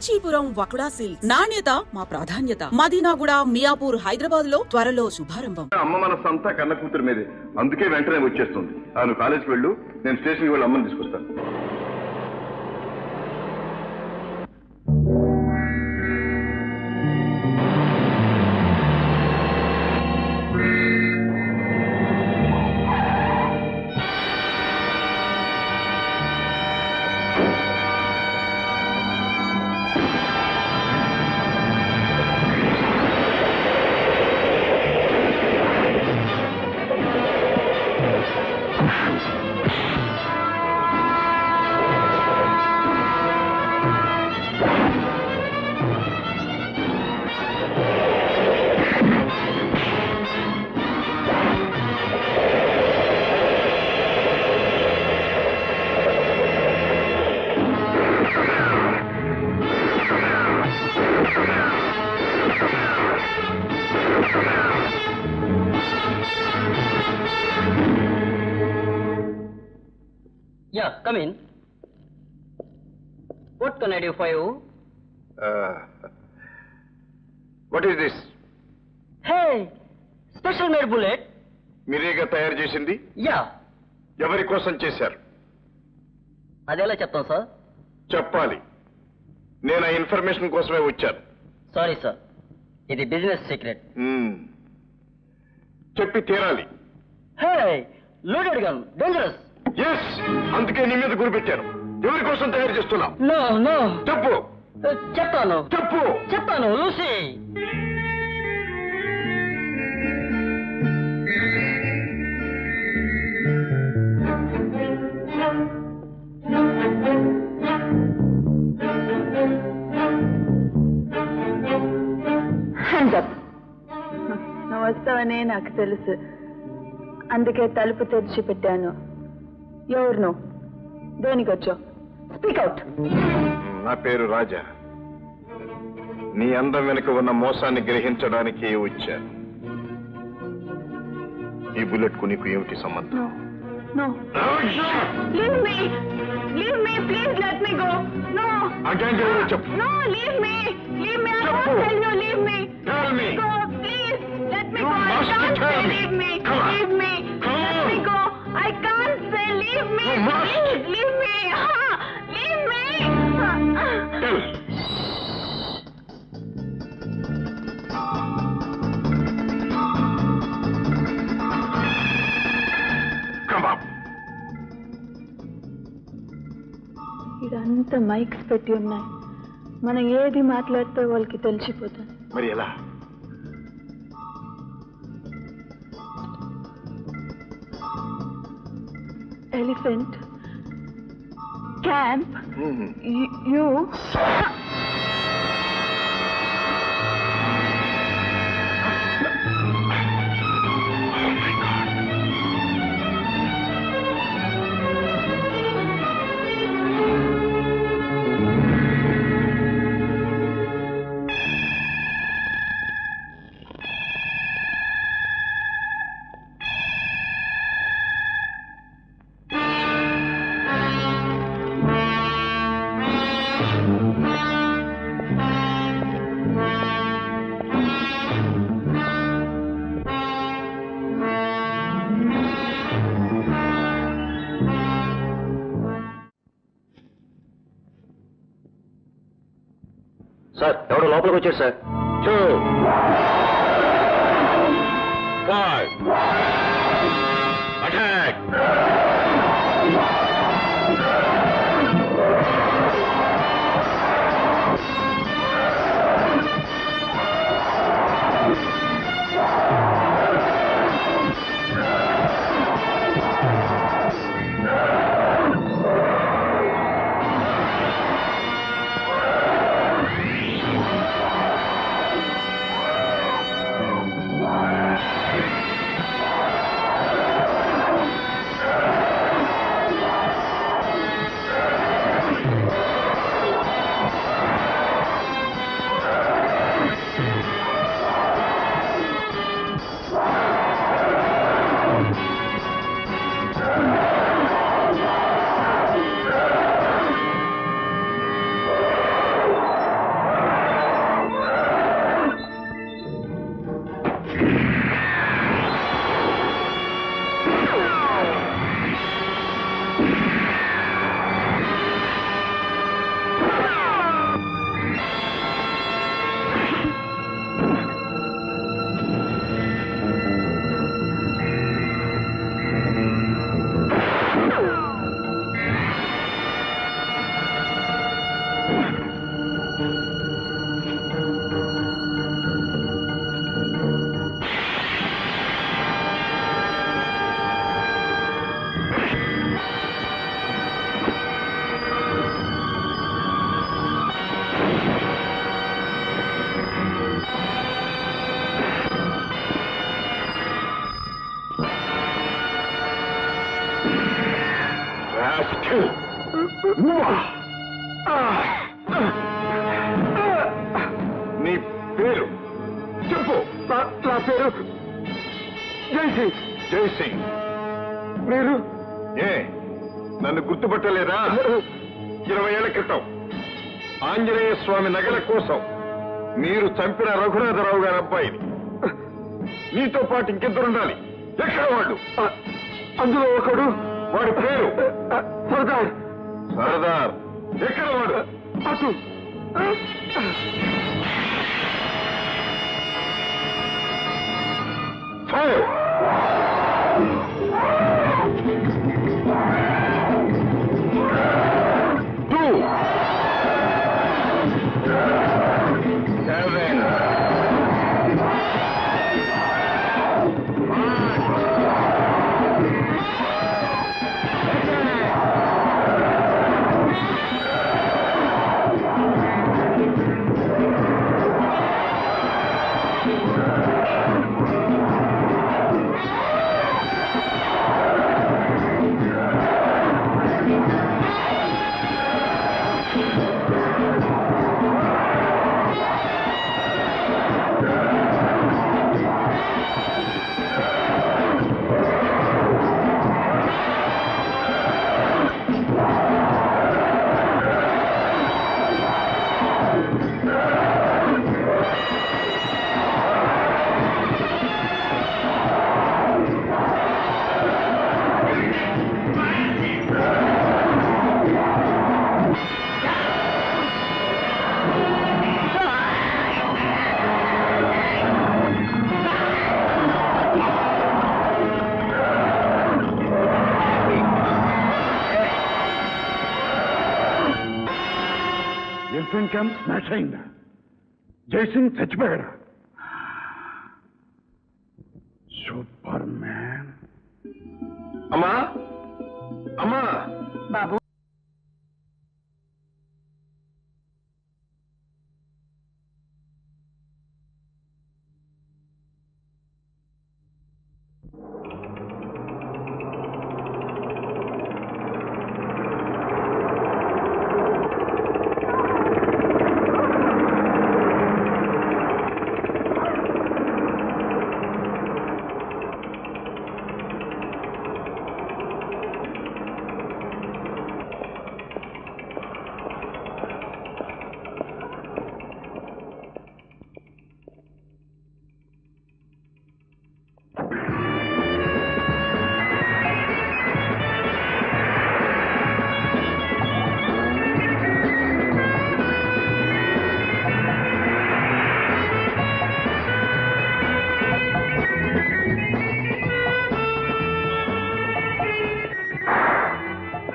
Kanchipuram వకుడా silks నాణ్యత మా ప్రాధాన్యత. మదీనాగూడ, మియాపూర్, హైదరాబాద్ లో త్వరలో శుభారంభం. అమ్మ మనసంతా కన్న కూతురు మీదే, అందుకే వెంటనే వచ్చేస్తుంది. నువ్వు కాలేజీకి వెళ్ళు, నేను స్టేషన్కి వెళ్ళి అమ్మని తీసుకొస్తాను. Yeah, come in. What can I do for you? What is this? Hey, special made bullet. మీరేగా తయారు చేసింది? Yeah. ఎవరి కోసం చేశారు? అదెలా చెప్తాం సార్? చెప్పాలి. నేను ఆ ఇన్ఫర్మేషన్ కోసమే వచ్చాను. సారీ సార్, ఇది బిజినెస్ సీక్రెట్. చెప్పి తీరాలి. Hey, loaded gun, dangerous. Yes, అందుకే నీ మీద గురిపెట్టాను. ఎవరి కోసం తయారు చేస్తున్నావు? No no. చెప్పు. చెప్తాను చెప్పు. చెప్తాను. లూసీ. నువ్వు వస్తావనే నాకు తెలుసు, అందుకే తలుపు తెరిచి పెట్టాను. ఎవరు నువ్వు? దేనికి వచ్చావు? Speak out. నా పేరు రాజా. నీ అందం వెనుక ఉన్న మోసాన్ని గ్రహించడానికి వచ్చాను. ఈ బుల్లెట్ కు నీకు ఏమిటి సంబంధం? No. Leave me. Leave me. Please let me go. No. Again, చెప్పు. No, leave me. Leave me. I చెప్పు. won't tell you. Leave me. Tell me. Go, please. Let me You go. I must can't tell say me. leave me. Come on. Leave me. Come Let on. me go. I can't say leave me. You must. Please, leave me. Leave me. Tell. Come up. ఇదంతా mics పెట్టి ఉన్నాయి. మనం ఏది మాట్లాడితే వాళ్ళకి తెలిసిపోతుంది. మరి ఎలా? Elephant camp you. సార్, ఎవడో లోపలికి వచ్చాడు సార్. 2 5 అటాక్. నీ పేరు చెప్పు. నా పేరు జైసింగ్. జైసింగ్, మీరు నన్ను గుర్తుపట్టలేదా? 20 ఏళ్ల క్రితం ఆంజనేయ స్వామి నగల కోసం మీరు చంపిన రఘునాథరావు గారి అబ్బాయిని. నీతో పాటు ఇంకిద్దరుండాలి. ఎక్కడ వాళ్ళు? అందులో ఒకడు, వాడి పేరు సర్దార్. సర్దార్ ఎక్కడ వాడు? అటు. ఫైర్. ఎలిఫెంట్ క్యాంప్ స్మాష్ అయిందా? జైసింగ్ చచ్చిపోయాడా? Superman. అమ్మా, అమ్మా. బాబు,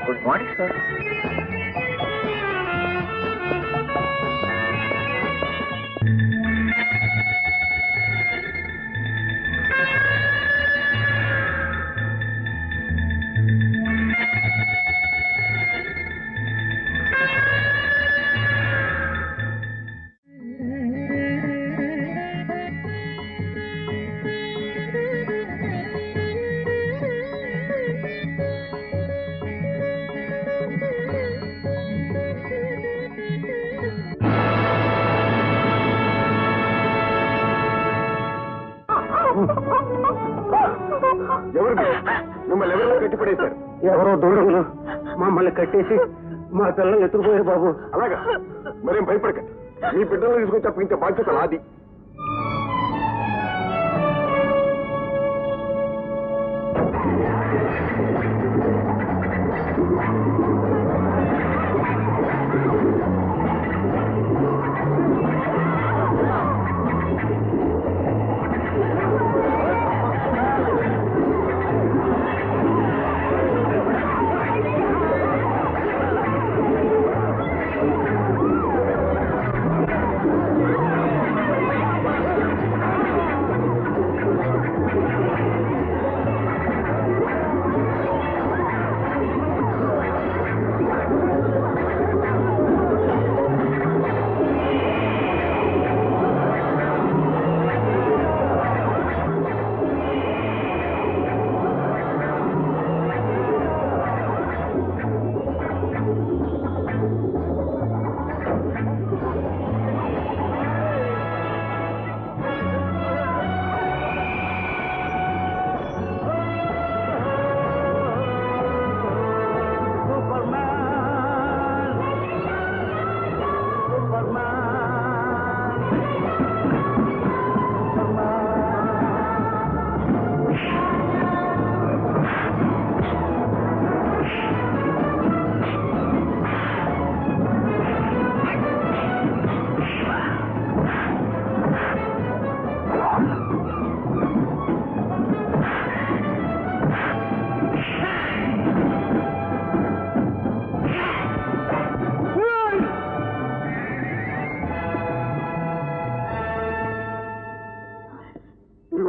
గుడ్ మార్నింగ్ సార్. ఎవరు మిమ్మల్ని ఎవరో కట్టిపడేశారు? ఎవరో దూరంలో మమ్మల్ని కట్టేసి మా పిల్లలు ఎత్తుకుపోయారు బాబు. అలాగా? మరేం భయపడకండి. మీ బిడ్డలు తీసుకొచ్చి అప్పగించే బాధ్యత నాది.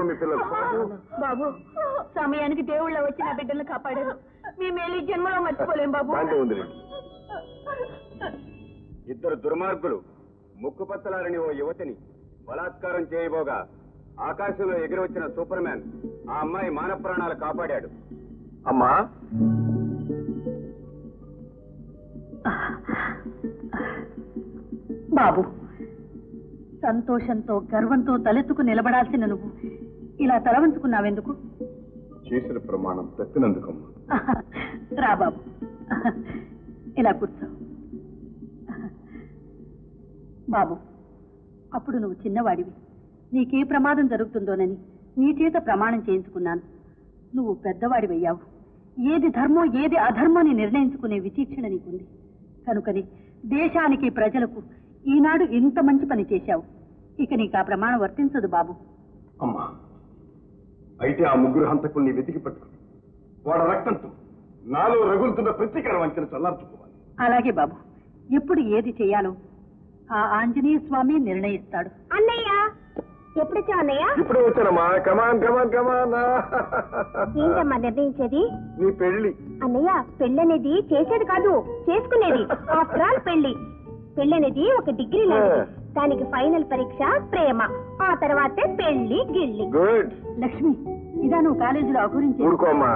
ఇదిగో మీ పిల్లలు. బాబు సమయానికి దేవుళ్ళ వచ్చి నా బిడ్డల్ని కాపాడారు. మేము వెళ్ళి జన్మలో మర్చిపోలేం బాబు. దాంట్లో ఉంది రండి. ఇద్దరు దుర్మార్గులు ముక్కుపచ్చలారని ఓ యువతిని బలాత్కారం చేయబోగా ఆకాశంలో ఎగిరి వచ్చిన సూపర్ మ్యాన్ ఆ అమ్మాయి మాన ప్రాణాలు కాపాడాడు. అమ్మా, బాబు, సంతోషంతో గర్వంతో తలెత్తుకు నిలబడాల్సిన నువ్వు ఇలా తలవంచుకున్నావెందుకు? చేసిన ప్రమాణం తప్పినందుకమ్మా. రా బాబు, ఇలా కూర్చో. బాబు, అప్పుడు నువ్వు చిన్నవాడివి. నీకే ప్రమాదం జరుగుతుందోనని నీ చేత ప్రమాణం చేయించుకున్నాను. నువ్వు పెద్దవాడివయ్యావు. ఏది ధర్మం ఏది అధర్మం అని నిర్ణయించుకునే విచక్షణ నీకుంది. కనుకని దేశానికి ప్రజలకు ఈనాడు ఇంత మంచి పని చేశావు. ఇక నీకు ఆ ప్రమాణం వర్తించదు బాబు. అమ్మా, అయితే ఆ ముగ్గురు హంతకుల్ని వెతికి పట్టుకుని వాడ రక్తంతో నాలో రగులుతున్న ప్రతీకార వంచన చల్లార్చుకోవాలి. అలాగే బాబు, ఎప్పుడు ఏది చేయాలో ఆ ఆంజనేయ స్వామి నిర్ణయిస్తాడు. అన్నయ్య ఎప్పుడొచ్చా అన్నయ్య? ఇప్పుడే వచ్చానమ్మా. కమాన్ కమాన్ కమాన్. ఏంటమ్మా నిర్ణయించేది? నీ పెళ్లి. అన్నయ్య, పెళ్ళనేది చేసేది కాదు, చేసుకునేది. ఆఫ్టర్ ఆల్ పెళ్ళనేది ఒక డిగ్రీ లాంటిది. దానికి ఫైనల్ పరీక్ష ప్రేమ, ఆ తర్వాతే పెళ్లి గిల్లి. గుడ్. లక్ష్మి, ఇదా నువ్వు కాలేజీలో అఘోరించి? ఊరుకోమ్మా,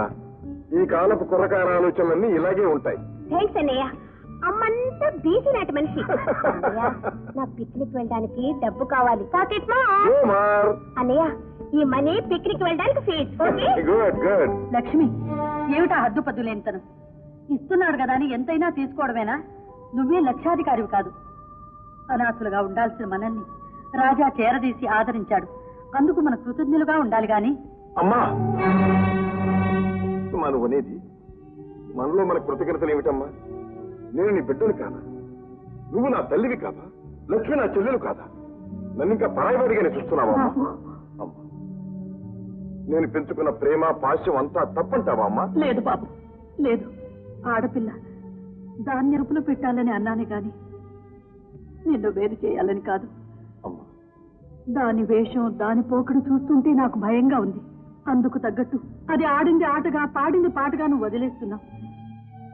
ఈ కాలపు కుర్రకార ఆలోచనలన్నీ ఇలాగే ఉంటాయి. థ్యాంక్స్ అన్నయ్య. అమ్మంతా బీసీ నాటి మనిషి. అన్నయ్య, నా పిక్నిక్ వెళ్ళడానికి డబ్బు కావాలి. పాకెట్ అన్నయ్య, ఈ మనీ పిక్నిక్ వెళ్ళడానికి ఫీజ్. Good good. లక్ష్మి, ఏమిటా హద్దుపద్దు లేనితనం? ఇస్తున్నాడు కదా అని ఎంతైనా తీసుకోవడమేనా? నువ్వే లక్షాధికారివి కాదు. అనాథులుగా ఉండాల్సిన మనల్ని రాజా చేరదీసి ఆదరించాడు. అందుకు మన కృతజ్ఞులుగా ఉండాలి గాని. అమ్మా, మనం అనేది మనలో మన కృతజ్ఞతలు ఏమిటమ్మా? నేను నీ బిడ్డను కాదా? నువ్వు నా తల్లివి కాదా? లక్ష్మి నా చెల్లెలు కాదా? నన్ను ఇంకా పరాయివాడిగానే చూస్తున్నావా? అమ్మా, నేను పెంచుకున్న ప్రేమ పాశ్యం అంతా తప్పంటావా అమ్మా? లేదు బాబు, లేదు. ఆడపిల్ల దాన్ని ఎరుపులు పెట్టాలని అన్నానే గాని నిన్ను వేరు చేయాలని కాదు. అమ్మా, దాని వేషం దాని పోకడు చూస్తుంటే నాకు భయంగా ఉంది. అందుకు తగ్గట్టు అది ఆడింది ఆటగా పాడింది పాటగా నువ్వు వదిలేస్తున్నావు.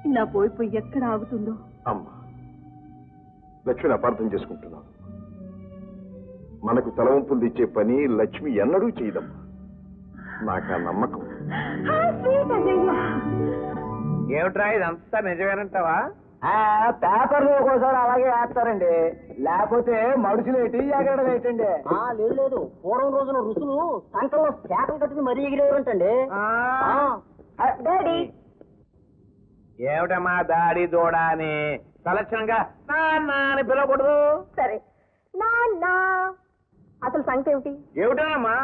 ఇలా పోయిపోయి ఎక్కడ ఆగుతుందో. అమ్మా, లక్ష్మిని అపార్థం చేసుకుంటున్నావు. మనకు తలవంపులు ఇచ్చే పని లక్ష్మి ఎన్నడూ చేయదమ్మా. నాకు ఆ నమ్మకం. ఏమిట్రా ఇదంతా నిజమేనంటావా? పేపర్లు ఒక్కోసారి అలాగే వేస్తారండి, లేకపోతే మనుషులు ఏంటి ఎగరడం ఏంటండి? లేదు లేదు, పూర్వం రోజున రుసులు సంకల్లో చేపలు కట్టుకుని మరీ ఎగిరేవారంటండి. డాడీ, ఏమిటమ్మా దాడి దూడ అని సలక్షణంగా నాన్న అని పిలవకూడదు. సరే నాన్న. అసలు సంగతి ఏమిటి? ఏమిటమ్మా,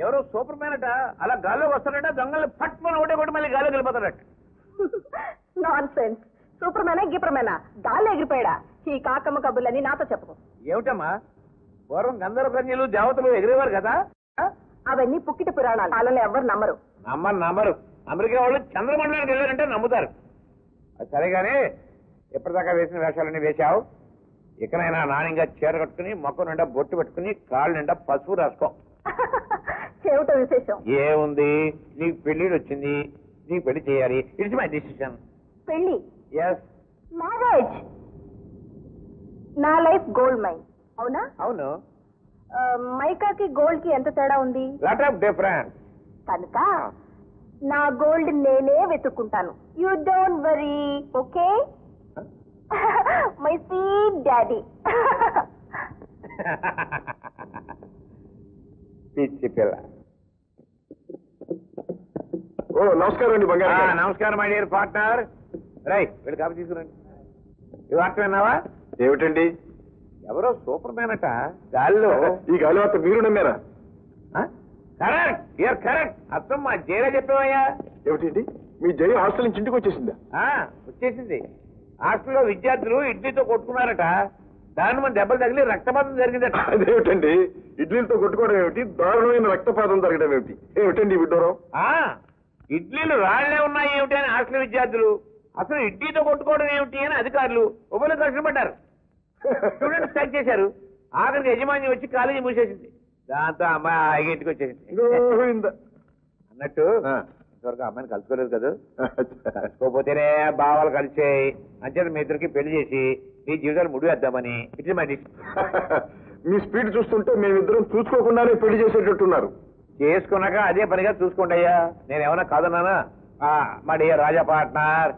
ఎవరో సూపర్ మ్యాన్ అట అలా గాల్లోకి వస్తాడట, దొంగల్ని పట్టుకుని ఒకటే కొట్టి మళ్ళీ గాల్లో వెళ్ళిపోతాడట. Non sense. సూపర్ మేనా గిపర్ మేనా? గాల్లో ఎగిరిపోయాడా? ఈ కాకమ్మ కబుర్లని నాతో చెప్పకు. ఏమిటమ్మా, పూర్వం గంధర్వ కన్యలు దేవతలు ఎగిరేవారు కదా? అవన్నీ పుక్కిట పురాణాలు. వాళ్ళని ఎవరు నమ్మరు. నమ్మరు. అమెరికా వాళ్ళు చంద్రమండలానికి వెళ్ళారంటే నమ్ముతారు. అది సరేగానే, ఎప్పటిదాకా వేసిన వేషాలన్నీ వేశావు. ఇకనైనా నాణ్యంగా చీర కట్టుకుని మొక్క నిండా బొట్టు పెట్టుకుని కాళ్ళు నిండా పసుపు రాసుకో. చెవిట విశేషం ఏముంది, నీకు పెళ్లిడు వచ్చింది, నీకు పెళ్లి చేయాలి. It's my decision. పెళ్లి? Yes, marriage. నా లైఫ్ గోల్డ్ మైన్. అవునా? అవును. మైకాకి గోల్డ్ కి ఎంత తేడా ఉంది? Lot of difference. కనుక నా గోల్డ్ నేనే వెతుక్కుంటాను. You don't worry, okay? My sweet daddy. పిచ్చి పిల్ల. ఓ నమస్కారం అండి బంగారు. నమస్కారం మై డియర్ పార్ట్నర్. రై వీళ్ళు కాపీ తీసుకురండి. ఇవి వార్త విన్నావా? ఏమిటండి? ఎవరో సూపర్ మ్యాన్ అట గాల్లో. ఈ గాలి వార్త మీరు నమ్మారా? Correct, you're correct. అర్థం మా జైలా చెప్పావయ్యా. ఏమిటండి, మీ జయ హాస్టల్ నుంచి ఇంటికి వచ్చేసిందా? వచ్చేసింది. హాస్టల్లో విద్యార్థులు ఇడ్లీతో కొట్టుకున్నారట. దాని మన దెబ్బలు తగిలి రక్తపాతం జరిగిందట. అదేమిటండి, ఇడ్లీలతో కొట్టుకోవడం ఏమిటి, దారుణమైన రక్తపాతం జరగడం ఏమిటి? ఏమిటండి విడ్డూరం? ఇడ్లీలు రాళ్లే ఉన్నాయి ఏమిటి అని హాస్టల్ విద్యార్థులు, అసలు ఇడ్లీతో కొట్టుకోవడం ఏమిటి అని అధికారులు ఉభయలు కష్టపడ్డారు. స్టూడెంట్స్ స్ట్రైక్ చేశారు. ఆఖరికి యజమాని వచ్చి కాలేజీ మూసేసింది. దాంతో అమ్మాయి హాయిగా ఇంటికి వచ్చేసింది. గోవింద. అన్నట్టు ఇంతవరకు అమ్మాయిని కలుసుకోలేదు కదా, కలుసుకోపోతేనే భావాలు కలిసాయి. అంచేత మీ ఇద్దరికి పెళ్లి చేసి మీ జీవితాలు ముడివేద్దామని ఇట్లా మరి. మీ స్పీడ్ చూస్తుంటే మేమిద్దరం చూసుకోకుండానే పెళ్లి చేసేటట్టున్నారు. చేసుకున్నాక అదే పనిగా చూసుకోండి అయ్యా, నేనేమన్నా కాదన్నానా? మా డియర్ రాజా పార్ట్నర్,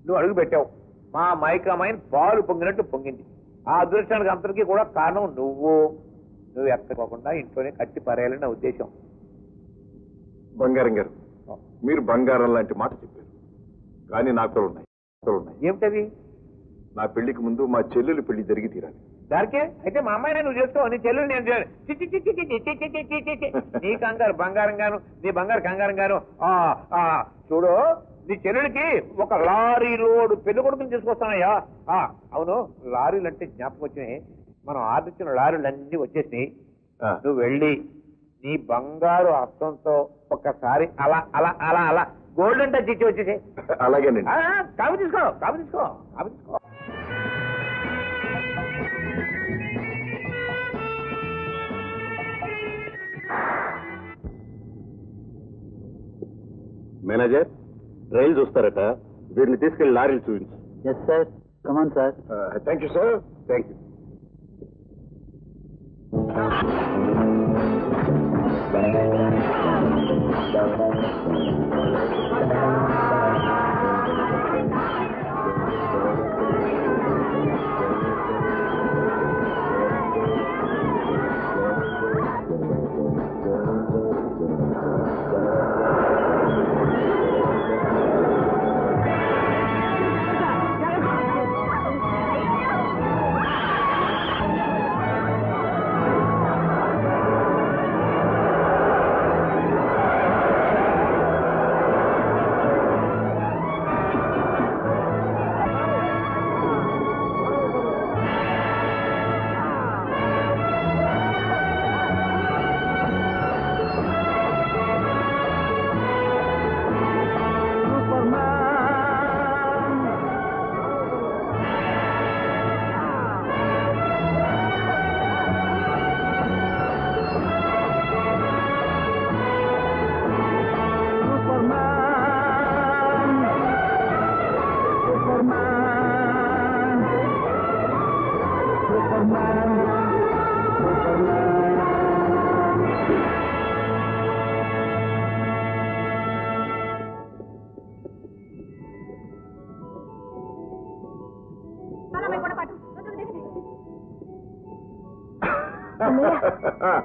నువ్వు అడుగు పెట్టావు, మా అమ్మాయికి అమ్మాయిని పాలు పొంగినట్టు పొంగింది. ఆ అదృష్టానికి అంతటికీ కూడా కారణం నువ్వు ఎక్కకోకుండా ఇంట్లోనే కట్టి పారేయాలని నా ఉద్దేశం. బంగారం గారు, మీరు బంగారం లాంటి మాట చెప్పారు, కానీ నాకు ఉన్నాయి. ఏమిటది? నా పెళ్లికి ముందు మా చెల్లెలు పెళ్లి జరిగి తీరాలి. దానికే అయితే మా అమ్మాయిని నువ్వు చేసుకో, నీ చెల్లెలు నేను నీ కంగారు బంగారం గాను, నీ బంగారు కంగారం గాను. చూడు, నీ చెల్లెలకి ఒక లారీ లోడు పెళ్లి కొడుకుని తీసుకొస్తానయ్యా. అవును, లారీలు అంటే జ్ఞాపకం వచ్చినాయి. మనం ఆర్డర్ లారీలు అన్ని వచ్చేసినాయి. నువ్వు వెళ్ళి నీ బంగారు హస్తంతో ఒక్కసారి అలా అలా అలా అలా గోల్డెన్ టచ్ ఇచ్చి వచ్చేసి. అలాగేనండి. కాపు తీసుకో, కాపు తీసుకో, కాపు తీసుకో. మేనేజర్, రైలు చూస్తారట, వీడిని తీసుకెళ్లి లారీలు చూపించు. Yes sir, come on sir. Thank you sir. Thank you.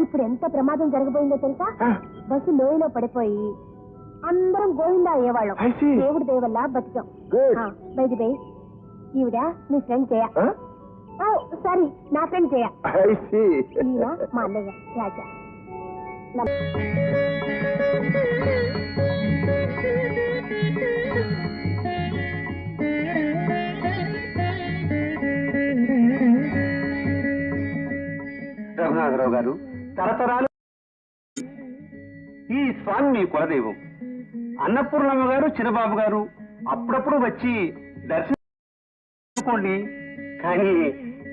ఇప్పుడు ఎంత ప్రమాదం జరగబోయిందో తెలుసా? బస్సు లోయలో పడిపోయి అందరం గోవిందా అయ్యేవాళ్ళం. దేవుడి దయ వల్ల బతికాం. బైది బై, ఈవిడ మీ ఫ్రెండ్ జయ. సారీ, నా ఫ్రెండ్ జయ. ఈయన మా అన్నయ్య రాజా. రఘునాథరావు గారు, తరతరాలు ఈ స్వామి మీ కులదైవం. అన్నపూర్ణమ్మ గారు, చిన్నబాబు గారు అప్పుడప్పుడు వచ్చి దర్శించుకోండి, కానీ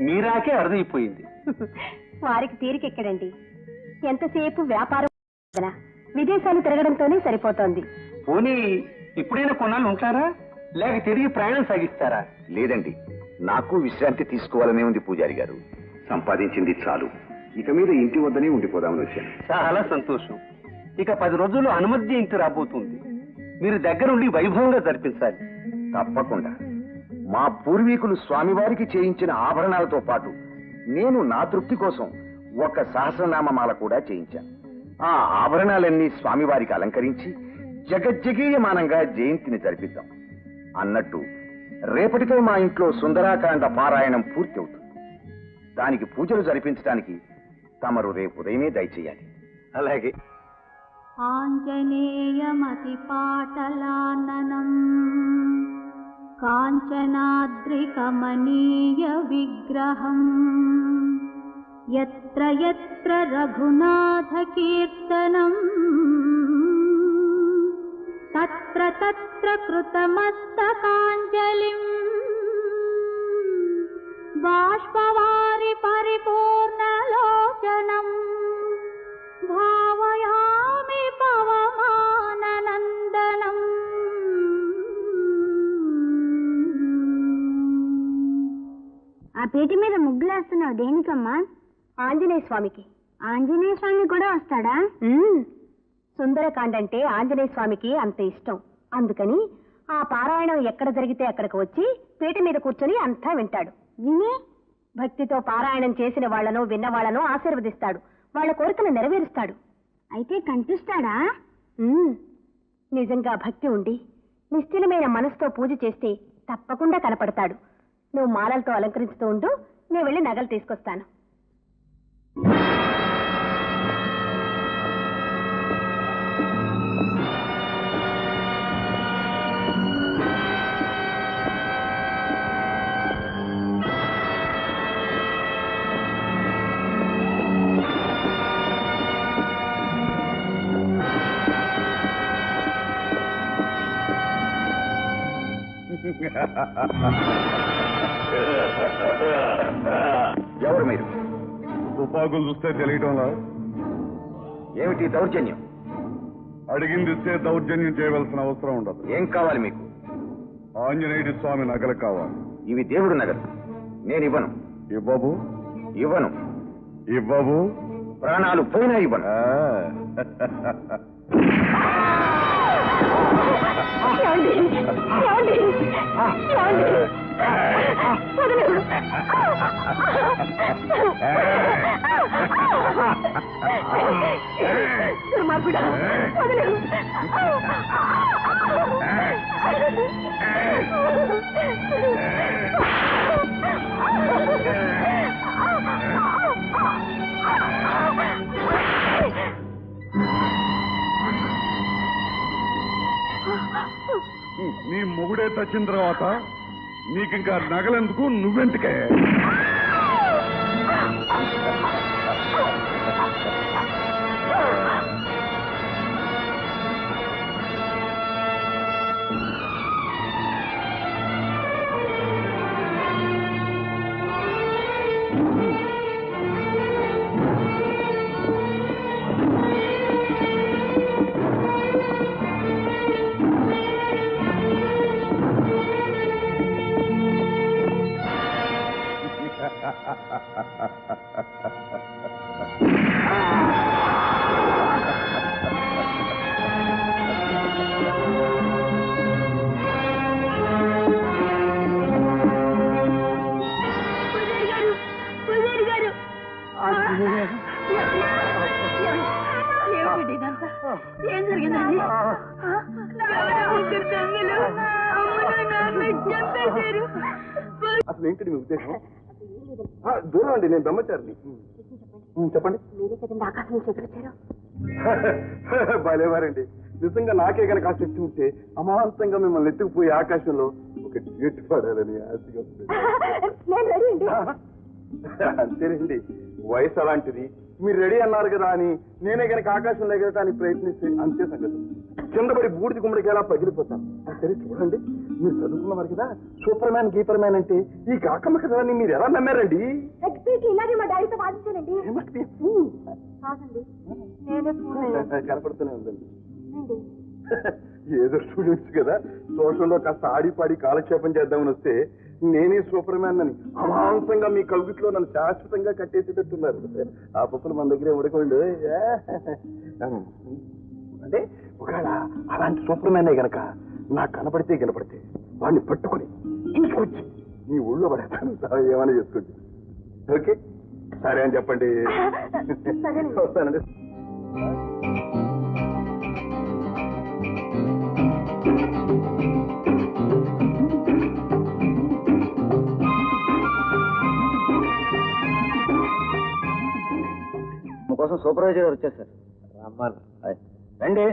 మీరాకే అర్థమైపోయింది. వారికి తీరికెక్కడండి, ఎంతసేపు వ్యాపారం, విదేశాలు తిరగడంతోనే సరిపోతోంది. పోనీ ఇప్పుడైనా కొన్నాళ్ళు ఉంటారా, లేక తిరిగి ప్రయాణం సాగిస్తారా? లేదండి, నాకు విశ్రాంతి తీసుకోవాలనే ఉంది పూజారి గారు. సంపాదించింది చాలు, ఇక మీద ఇంటి వద్దనే ఉండిపోదామని వచ్చాను. చాలా సంతోషం. ఇక 10 రోజుల్లో హనుమత్ జయంతి రాబోతుంది. మీరు దగ్గరుండి వైభవంగా జరిపించాలి. తప్పకుండా. మా పూర్వీకులు స్వామివారికి చేయించిన ఆభరణాలతో పాటు నేను నా తృప్తి కోసం ఒక సహస్రనామమాల కూడా చేయించాను. ఆ ఆభరణాలన్నీ స్వామివారికి అలంకరించి జగజ్జగీయమానంగా జయంతిని జరిపిద్దాం. అన్నట్టు రేపటితో మా ఇంట్లో సుందరాకాండ పారాయణం పూర్తి అవుతుంది. దానికి పూజలు జరిపించడానికి తమరు రేపు ఉదయమే దయచేయాలి. అలాగే. ఆంజనేయమతి పాటలాననం కాంచనాద్రికమనీయ విగ్రహం యత్ర యత్ర రఘునాథ కీర్తనం తత్ర తత్ర కృతమస్తకాంజలిం బాష్పవారి పరిపూర్ణలోచనం పీట మీద ముగ్గులేస్తున్నావు దేనికమ్మా? ఆంజనేయ స్వామికి. ఆంజనేయ స్వామి కూడా వస్తాడా? సుందరకాండ అంటే ఆంజనేయ స్వామికి అంత ఇష్టం. అందుకని ఆ పారాయణం ఎక్కడ జరిగితే అక్కడికి వచ్చి పీట మీద కూర్చొని అంతా వింటాడు. విని భక్తితో పారాయణం చేసిన వాళ్లను విన్న వాళ్లను ఆశీర్వదిస్తాడు. వాళ్ళ కోరికలు నెరవేరుస్తాడు. అయితే కనిపిస్తాడా? నిజంగా భక్తి ఉండి నిశ్చలమైన మనసుతో పూజ చేస్తే తప్పకుండా కనపడతాడు. నువ్వు మాలలతో అలంకరిస్తూ ఉండు, నేను వెళ్ళి నగలు తీసుకొస్తాను. ఎవరు మీరు? తుపాకులు చూస్తే తెలియటంలా? ఏమిటి దౌర్జన్యం? అడిగింది ఇస్తే దౌర్జన్యం చేయవలసిన అవసరం ఉండదు. ఏం కావాలి మీకు? ఆంజనేయుడి స్వామి నగలు కావాలి. ఇవి దేవుడు నగలు, నేను ఇవ్వను. ఇవ్వబు? ఇవ్వను. ఇవ్వబు? ప్రాణాలు పోయినా ఇవ్వను. నీ మొగుడే చచ్చిన తర్వాత నీకింకా నగలెందుకు, నువ్వెందుకే? ఏం జరిగిందండి? అసలు ఏంటి మీ ఉద్దేశం? దూరం అండి, నేను బ్రహ్మచారిని. చెప్పండి. మీరే కదండి ఆకాశం నుంచి ఎదురొచ్చారు. భలేవారండి. నిజంగా నాకే కనుక ఆ శక్తి ఉంటే అమాంతంగా మిమ్మల్ని ఎత్తుకుపోయి ఆకాశంలో ఒక గేట్ పడాలని ఆశగా ఉంటుంది. అంతేనండి, వయసు అలాంటిది. మీరు రెడీ అన్నారు కదా అని నేనే కనుక ఆకాశంలో ఎగరటానికి ప్రయత్నిస్తే అంతే సంగతి. కిందపడి బూడిది గుమ్మడికి ఎలా పగిలిపోతాను. సరే చూడండి, మీరు చదువుకున్నవారు కదా, సూపర్ మ్యాన్ గీపర్ మ్యాన్ అంటే ఈ కాకమ్మ కదా అని మీరు ఎలా నమ్మారండి? ఇలాగే మా డాడీతో వాదించానండి. కనపడుతూనే ఉందండి. ఏదో స్టూడెంట్స్ కదా, సోషల్లో కాస్త ఆడిపాడి కాలక్షేపం చేద్దామని వస్తే నేనే సూపర్ మ్యాన్ అని అమాంతంగా మీ కవిట్లో నన్ను శాశ్వతంగా కట్టేసేటట్టున్నారు. ఆ పప్పులు మన దగ్గరే ఉడకండి. అంటే ఒకవేళ అలాంటి సూపర్ మ్యానే గనక నాకు కనపడితే వాడిని పట్టుకుని తీసుకొచ్చి మీ ఊళ్ళో పడేస్తాను. ఏమైనా చేసుకోండి. ఓకే, సరే అని చెప్పండి. వస్తానండి. కోసం సూపర్వైజర్ గారు వచ్చారు సార్. రమ్మను. రండి.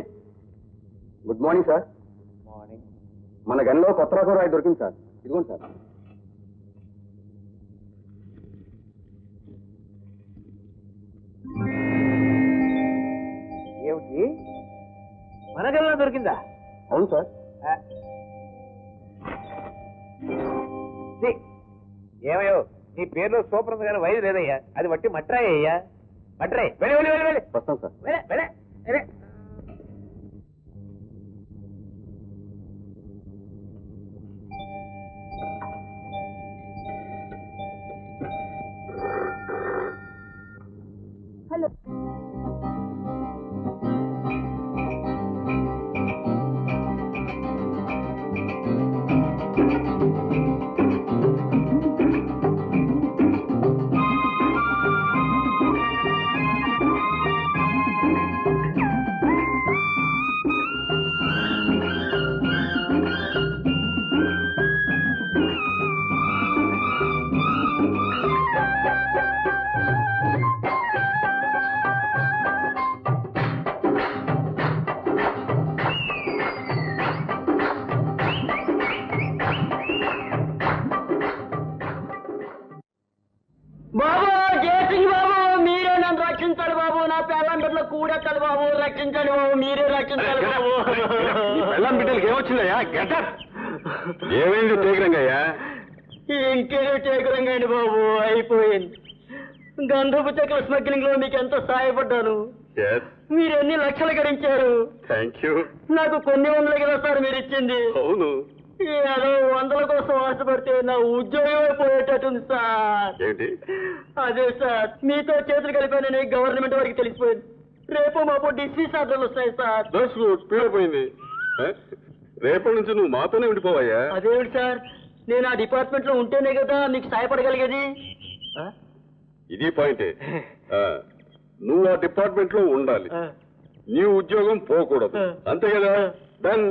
Good morning sir. మార్నింగ్. మన గన్లో కొత్త రకం రాయి దొరికింది సార్. ఇదిగోండి సార్. ఏమిటి, మన గల్లో దొరికిందా? అవును సార్. ఏమయ్యో, నీ పేరులో సూపర్ ఉంది కానీ వైద్య లేదయ్యా. అది వట్టి మట్రాయి అయ్యా. మట్రాయి. వెళ్ళి వెళ్ళి వెళ్ళి వెళ్ళి వస్తాను సార్. వెళ్ళే వెళ్ళే వెళ్ళే. పిల్లలు బాబు జేసింగ్ బాబు మీరే నన్ను రక్షించాలి బాబు నా పిల్లలందరిలో కూడెత్తాలి బాబు రక్షించండి బాబు మీరే రక్షించాలి బాబు పిల్లం బిడ్డలకి ఏమొచ్చిందయ్యా గెటప్ ఏమైంది టేకరంగయ్యా ఇంకేదో టేకరంగా అండి బాబు అయిపోయింది గంధపు చెక్కల స్మగ్లింగ్ లో మీకు ఎంతో సహాయపడ్డాను మీరు ఎన్ని లక్షలు గడించారు థ్యాంక్ యూ నాకు కొన్ని వందలు కదా సార్ మీరు ఇచ్చింది అవును ఏదో వందల కోసం ఆశపడితే నా ఉద్యోగమే పోయేటట్టుంది సార్ ఏంటి అదే సార్ మీతో చేతులు కలిపానని గవర్నమెంట్ వారికి తెలిసిపోయింది రేపు మాపు డిస్మిస్ ఆర్డర్లు వస్తాయి సార్ పీడిపోయింది రేపటి నుంచి నువ్వు మాతోనే ఉండిపోవయ్యా అదేమిటి సార్ నేను ఆ డిపార్ట్మెంట్ లో ఉంటేనే కదా మీకు సహాయపడగలిగేది ఇది పాయింటే నువ్వు ఆ డిపార్ట్మెంట్ లో ఉండాలి నీ ఉద్యోగం పోకూడదు అంతే కదా డన్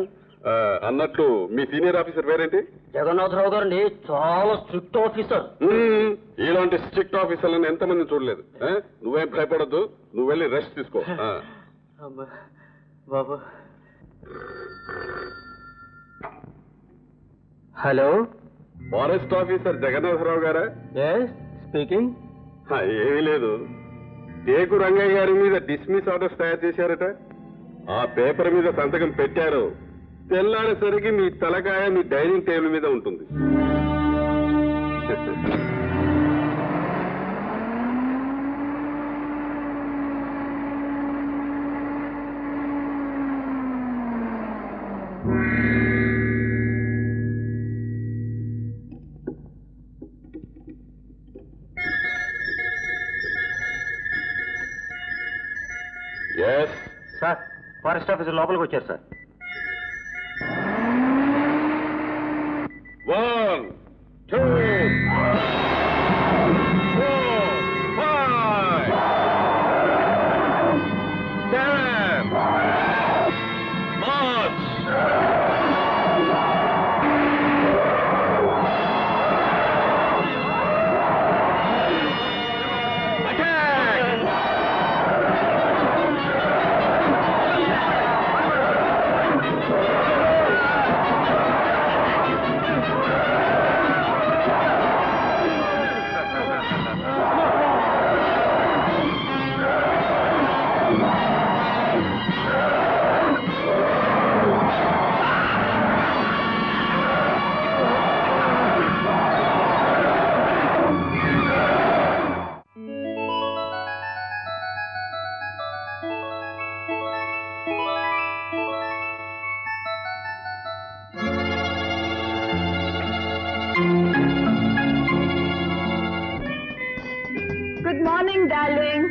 అన్నట్లు మీ సీనియర్ ఆఫీసర్ పేరేంటి జగన్నాథరావు గారండి చాలా స్ట్రిక్ట్ ఆఫీసర్ ఇలాంటి స్ట్రిక్ట్ ఆఫీసర్లను ఎంతమంది చూడలేదు నువ్వేం భయపడద్దు నువ్వు వెళ్ళి రెస్ట్ తీసుకో బాబు హలో ఫారెస్ట్ ఆఫీసర్ జగన్నాథరావు గారా స్పీకింగ్ ఏమీ లేదు టేకు రంగయ్య గారి మీద డిస్మిస్ ఆర్డర్స్ తయారు చేశారట ఆ పేపర్ మీద సంతకం పెట్టారు తెల్లారేసరికి మీ తలకాయ మీ డైనింగ్ టేబుల్ మీద ఉంటుంది సార్ ఫారెస్ట్ ఆఫీసర్ లోపలికి వచ్చారు sir 1 2 4 5 7 March good morning darling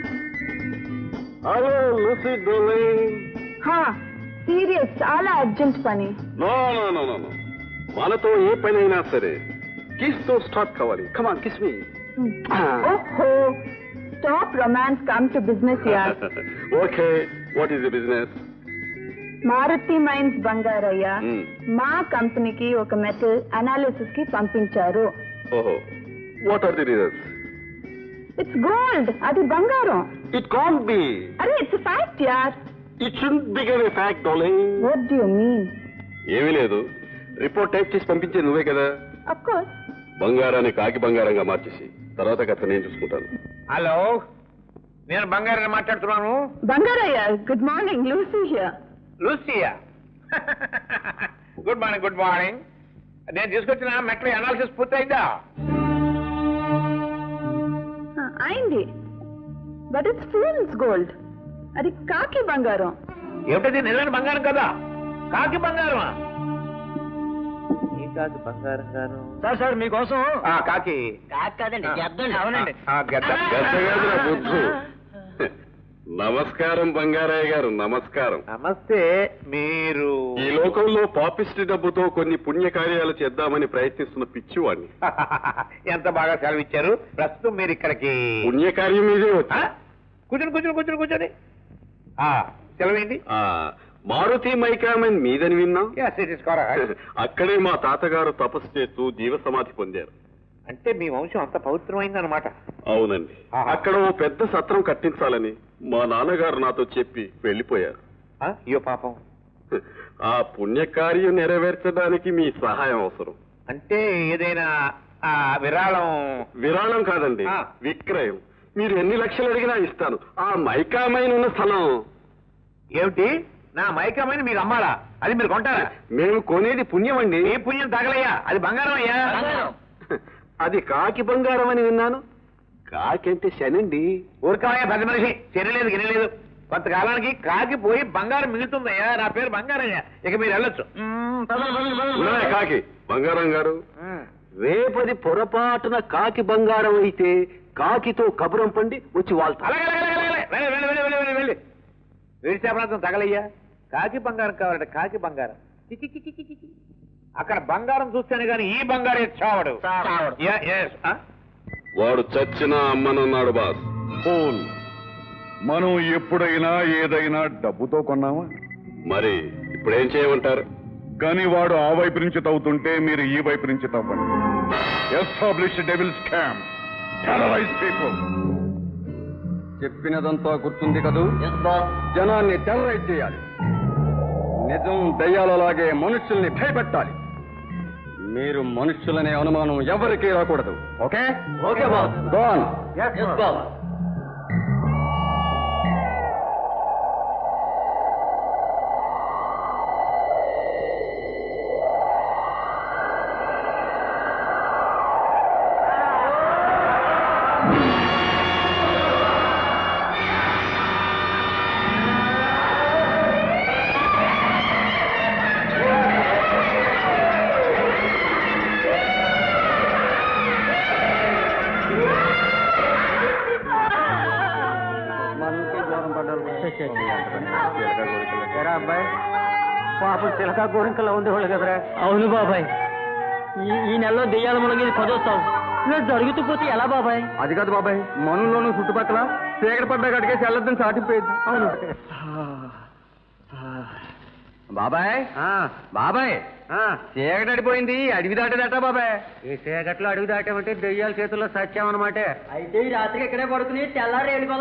hello Lucy darling serious చాలా అర్జెంట్ పని no no no no no మనతో ఏ పని అయినా సరే కిస్ తో స్టార్ట్ కావాలి కమాన్ కిస్ మీ ఓహో stop romance come to business యార్ okay what is the business Maruti mines Bangarayya మా కంపెనీకి ఒక మెటల్ అనాలిసిస్ కి పంపించారు ఓహో what are the results it's gold అది బంగారం ఇట్ కాంట్ బి అరే ఇట్స్ ఫ్యాక్ట్ యార్ it should become a fact darling what do you mean ఏమీ లేదు రిపోర్ట్ టైప్ చేసి పంపించే నువ్వే కదా ఆఫ్ కోర్స్ బంగారాన్ని కాకి బంగారంగా మార్చేసి తర్వాత కథ నేను చూసుకుంటాను హలో నేను బంగారాన్ని మాట్లాడుతున్నాను Bangarayya good morning Lucy here Lucia good morning good morning నేను తీసుకొచ్చిన మెట్ల అనాలిసిస్ పూర్తయిందా అయింది బట్ ఇట్స్ ఫూల్స్ గోల్డ్ అది కాకి బంగారం ఏమిటది నిజమైన బంగారం కదా కాకి బంగారమా కాకి బంగారం గాను సార్ సార్ మీకోసం కాకి కాదండి గద్దండి అవునండి గద్ద గద్దగాదురా బుద్ధు నమస్కారం బంగారయ్య గారు, నమస్కారం. నమస్తే. మీరు ఈ లోకంలో పాపిస్టి డబ్బుతో కొన్ని పుణ్యకార్యాలు చేద్దామని ప్రయత్నిస్తున్న పిచ్చివాడిని. ఎంత బాగా సెలవిచ్చారు. ప్రస్తుతం మీరు ఇక్కడికి పుణ్యకార్యం మీదే వచ్చా? కూర్చొని సెలవేంటి? మారుతి మైకామన్ మీదని విన్నాం. అక్కడే మా తాతగారు తపస్సు చేస్తూ జీవ సమాధి పొందారు. అంటే మీ వంశం అంత పవిత్రమైందనమాట. అవునండి. అక్కడ ఓ పెద్ద సత్రం కట్టించాలని మా నాన్నగారు నాతో చెప్పి వెళ్ళిపోయారు. అయ్యో పాపం. ఆ పుణ్యకార్యం నెరవేర్చడానికి మీ సహాయం అవసరం. అంటే ఏదైనా విరాళం కాదండి, విక్రయం. మీరు ఎన్ని లక్షలు అడిగినా ఇస్తాను. ఆ మైకామైన ఉన్న స్థలం. ఏమిటి? నా మైకామైన మీరు అమ్మాలా? అది మీరు కొంటారా? మేము కొనేది పుణ్యం అండి. ఏ పుణ్యం తగలయ్యా? అది బంగారం అయ్యా. అది కాకి బంగారం అని విన్నాను. కాకి అంటే శనండి. ఊరికాయ పెద్ద మనిషి. శనిలేదు గినలేదు. కొంతకాలానికి కాకి పోయి బంగారం మిగులుతుందయ్యా. నా పేరు బంగారయ్యా. ఇక మీరు వెళ్ళొచ్చు. కాకి బంగారం గారు, రేపది పొరపాటున కాకి బంగారం అయితే కాకితో కబురం పండి వచ్చి వాళ్ళతో. వెళ్ళి వేడిచాపరాధం తగలయ్యా. కాకి బంగారం కావాలంటే కాకి బంగారం. అక్కడ బంగారం చూస్తేనే గాని ఈ బంగారం చావడు. వాడు చచ్చినా అమ్మనన్నాడు బాస్. మనం ఎప్పుడైనా ఏదైనా డబ్బుతో కొన్నామా? మరి ఇప్పుడేం చేయమంటారు? కానీ వాడు ఆ వైపు నుంచి తవ్వుతుంటే మీరు ఈ వైపు నుంచి తవ్వండి. Establish devil scam, terrorize people. చెప్పినదంతా గుర్తుంది కదూ? జనాన్ని టెర్రరైజ్ చేయాలి. నిజం దయ్యాలలాగే మనుషుల్ని భయపెట్టాలి. మీరు మనుషులనే అనుమానం ఎవరికీ రాకూడదు. Okay? Okay boss. Go on. yes boss. అబ్బాయి పాపం చిలకా గోరింకల్లా ఉండేవాళ్ళు కదరా. అవును బాబాయ్. ఈ నెలలో దెయ్యాల మునగేది 10వ సంవత్సరం. ఇలా జరుగుతూ పోతే ఎలా బాబాయ్? అది కాదు బాబాయ్, మనుల్లోనూ చుట్టుపక్కల చీకటి పడ్డ గడిగేసి వెళ్ళొద్దని చాటిపోయేది. అవును బాబాయ్. బాబాయ్ చీకటి అడిపోయింది, అడవి దాటేదట బాబాయ్. ఈ చీకట్లో అడుగు దాటామంటే దెయ్యాల చేతుల్లో సత్యం అనమాట. అయితే ఈ రాత్రికి ఇక్కడే పడుకుని తెల్లారి